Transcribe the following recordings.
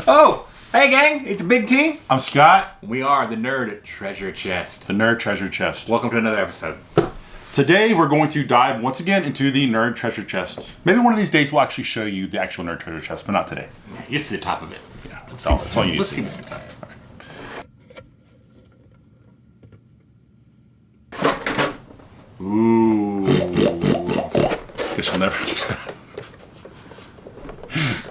Oh, hey gang, it's Big T. I'm Scott. We are the Nerd Treasure Chest. The Nerd Treasure Chest. Welcome to another episode. Today we're going to dive once again into the Nerd Treasure Chest. Maybe one of these days we'll actually show you the actual Nerd Treasure Chest, but not today. Yeah, you're to the top of it. Yeah, that's all you need to see. Let's keep this inside. Ooh. Guess you'll never get it.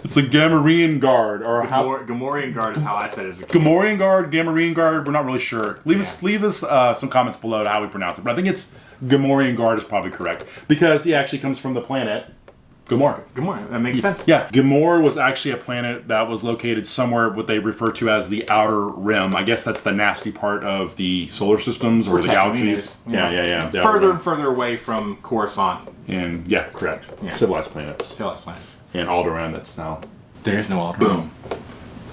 It's a Gamorrean guard, or Gamorrean guard is how I said it as a kid. Gamorrean guard, Gamorrean guard. We're not really sure. Leave us some comments below to how we pronounce it. But I think it's Gamorrean guard is probably correct because he actually comes from the planet Gamorre. Gamorre, that makes sense. Yeah, Gamorre was actually a planet that was located somewhere what they refer to as the outer rim. I guess that's the nasty part of the solar systems or the galaxies. Yeah. Further and further away from Coruscant. And yeah, correct. Yeah. Civilized planets. Civilized planets. And Alderaan, that's now. There is no Alderaan. Boom.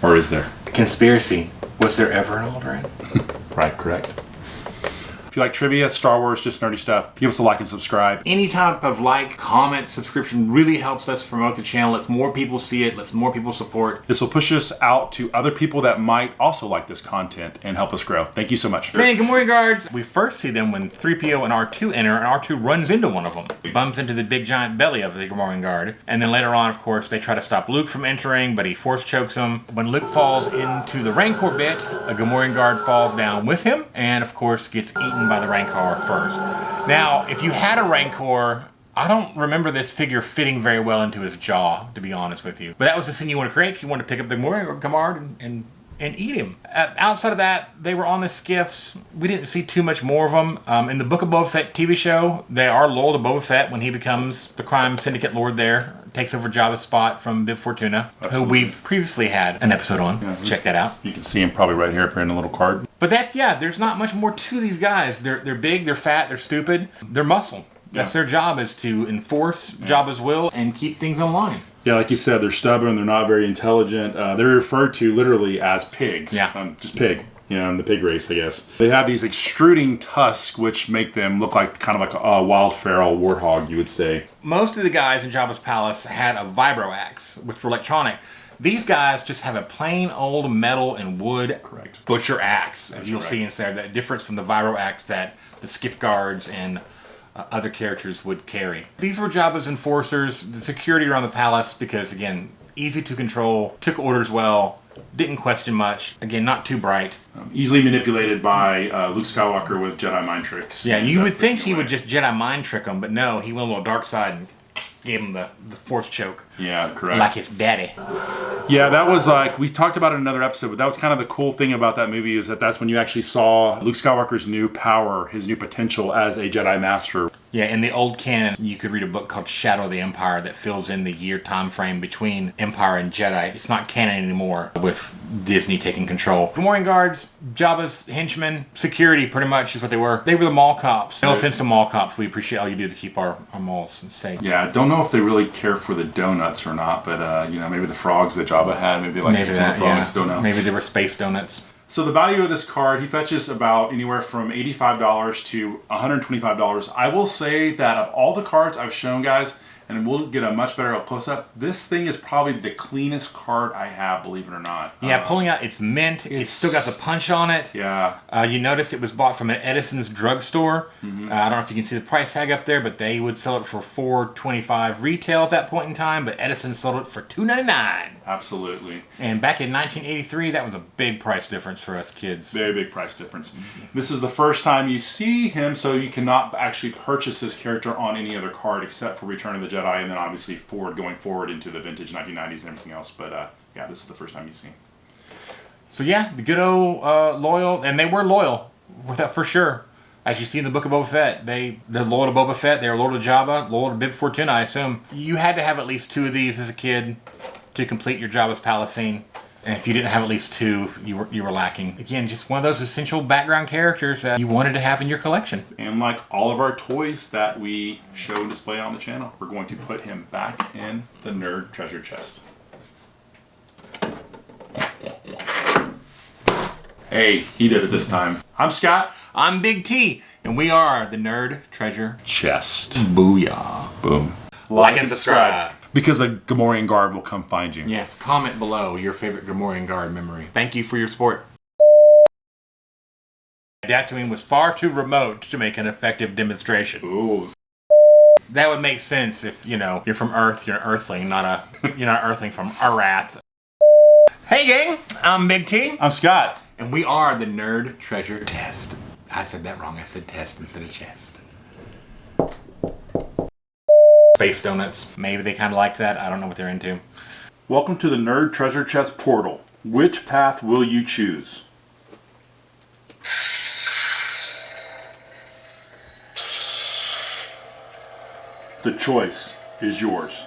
Or is there? Conspiracy. Was there ever an Alderaan? Right, correct. If you like trivia, Star Wars, just nerdy stuff, give us a like and subscribe. Any type of like, comment, subscription really helps us promote the channel. Lets more people see it. Lets more people support. This will push us out to other people that might also like this content and help us grow. Thank you so much. Man, Gamorrean guards. We first see them when 3PO and R2 enter, and R2 runs into one of them. He bumps into the big giant belly of the Gamorrean guard. And then later on, of course, they try to stop Luke from entering, but he force chokes him. When Luke falls into the Rancor bit, a Gamorrean guard falls down with him, and of course gets eaten by the Rancor first. Now, if you had a Rancor, I don't remember this figure fitting very well into his jaw, to be honest with you. But that was the scene you want to create. You want to pick up the Gamorrean and eat him. Outside of that, they were on the skiffs. We didn't see too much more of them. In the Book of Boba Fett TV show, they are loyal to Boba Fett when he becomes the crime syndicate lord there. Takes over Jabba's spot from Bib Fortuna, who we've previously had an episode on. Yeah, check that out. You can see him probably right here up here in a little card. But there's not much more to these guys. They're big, they're fat, they're stupid, they're muscle. That's their job, is to enforce Jabba's will and keep things in line. Yeah, like you said, they're stubborn, they're not very intelligent. They're referred to literally as pigs. Yeah. Just pig. In the pig race, I guess. They have these extruding tusks, which make them look like kind of like a wild feral warthog, you would say. Most of the guys in Jabba's palace had a vibro axe, which were electronic. These guys just have a plain old metal and wood butcher axe, as you'll see inside. That difference from the vibro axe that the skiff guards and other characters would carry. These were Jabba's enforcers, the security around the palace, because again, easy to control, took orders well, didn't question much. Again, not too bright. Easily manipulated by Luke Skywalker with Jedi mind tricks. Yeah, you would think he would just Jedi mind trick him, but no, he went a little dark side and gave him the force choke. Yeah, correct. Like his daddy. Yeah, that was like, we talked about it in another episode, but that was kind of the cool thing about that movie, is that that's when you actually saw Luke Skywalker's new power, his new potential as a Jedi Master. Yeah, in the old canon, you could read a book called Shadow of the Empire that fills in the year time frame between Empire and Jedi. It's not canon anymore with Disney taking control. Gamorrean guards, Jabba's henchmen, security pretty much is what they were. They were the mall cops. No offense to mall cops. We appreciate all you do to keep our malls safe. Yeah, I don't know if they really care for the donuts or not, but maybe the frogs that Jabba had, maybe they like some frogs, don't know. Maybe they were space donuts. So the value of this card, he fetches about anywhere from $85 to $125. I will say that of all the cards I've shown, guys, and we'll get a much better close-up, this thing is probably the cleanest card I have, believe it or not. Yeah, pulling out, it's mint. It's still got the punch on it. Yeah. You notice it was bought from an Edison's drugstore. Mm-hmm. I don't know if you can see the price tag up there, but they would sell it for $4.25 retail at that point in time, but Edison sold it for $2.99. Absolutely. And back in 1983, that was a big price difference for us kids. Very big price difference. Mm-hmm. This is the first time you see him, so you cannot actually purchase this character on any other card except for Return of the Jedi, and then obviously going forward into the vintage 1990s and everything else. But yeah, this is the first time you see. So yeah, the good old loyal, and they were loyal with that for sure. As you see in the Book of Boba Fett, they're loyal to Boba Fett, they're loyal to Jabba, loyal to Bib Fortuna, I assume. You had to have at least 2 of these as a kid to complete your Jabba's palace scene. And if you didn't have at least 2, you were lacking. Again, just one of those essential background characters that you wanted to have in your collection. And like all of our toys that we show and display on the channel, we're going to put him back in the Nerd Treasure Chest. Hey, he did it this time. I'm Scott. I'm Big T. And we are the Nerd Treasure Chest. Booyah. Boom. Like and subscribe. Because a Gamorrean guard will come find you. Yes, comment below your favorite Gamorrean guard memory. Thank you for your support. Tatooine was far too remote to make an effective demonstration. Ooh. That would make sense if, you're from Earth, you're an Earthling, you're not an Earthling from Arath. Hey gang, I'm Big T. I'm Scott. And we are the Nerd Treasure Test. I said that wrong, I said test instead of chest. Space donuts. Maybe they kind of liked that. I don't know what they're into. Welcome to the Nerd Treasure Chest portal. Which path will you choose? The choice is yours.